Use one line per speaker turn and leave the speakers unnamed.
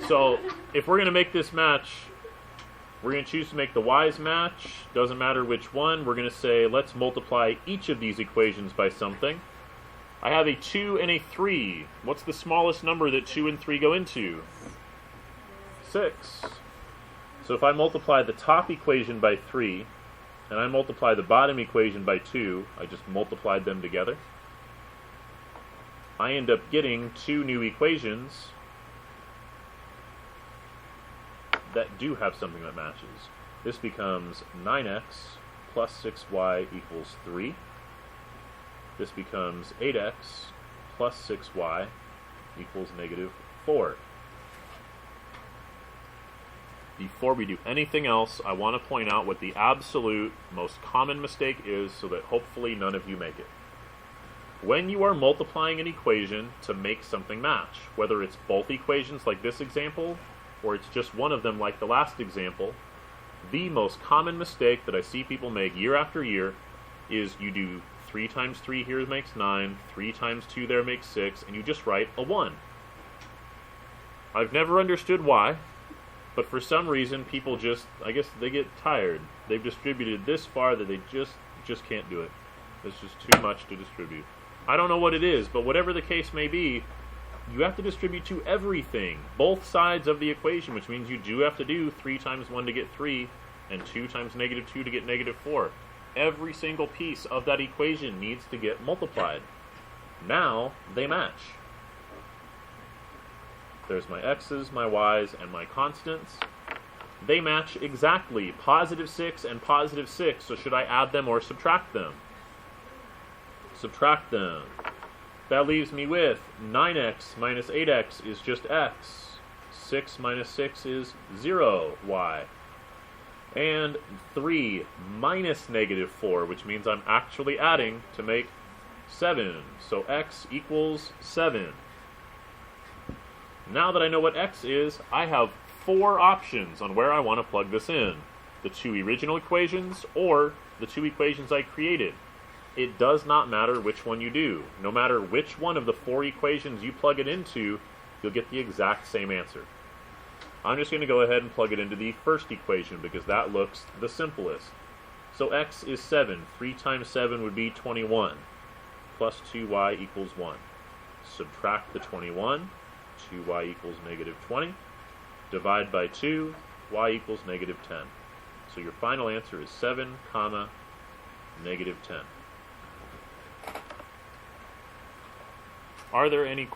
So if we're going to make this match, we're going to choose to make the y's match. Doesn't matter which one. We're going to say, let's multiply each of these equations by something. I have a 2 and a 3. What's the smallest number that 2 and 3 go into? 6. So if I multiply the top equation by 3, and I multiply the bottom equation by 2, I just multiplied them together, I end up getting 2 new equations that do have something that matches. This becomes 9x plus 6y equals 3. This becomes 8x plus 6y equals negative 4. Before we do anything else, I want to point out what the absolute most common mistake is so that hopefully none of you make it. When you are multiplying an equation to make something match, whether it's both equations like this example, or it's just one of them like the last example, the most common mistake that I see people make year after year is you do 3 times 3 here makes 9, 3 times 2 there makes 6, and you just write a 1. I've never understood why, but for some reason people just, I guess they get tired. They've distributed this far that they just can't do it. It's just too much to distribute. I don't know what it is, but whatever the case may be, you have to distribute to everything, both sides of the equation, which means you do have to do 3 times 1 to get 3, and 2 times negative 2 to get negative 4. Every single piece of that equation needs to get multiplied. Now, they match. There's my x's, my y's, and my constants. They match exactly, positive 6 and positive 6, so should I add them or subtract them? Subtract them. That leaves me with 9x minus 8x is just x. 6 minus 6 is 0y. And 3 minus negative 4, which means I'm actually adding to make 7. So x equals 7. Now that I know what x is, I have 4 options on where I want to plug this in. The 2 original equations or the 2 equations I created. It does not matter which one you do. No matter which one of the 4 equations you plug it into, you'll get the exact same answer. I'm just going to go ahead and plug it into the first equation because that looks the simplest. So x is 7. 3 times 7 would be 21. Plus 2y equals 1. Subtract the 21. 2y equals negative 20. Divide by 2. Y equals negative 10. So your final answer is 7, comma, negative 10. Are there any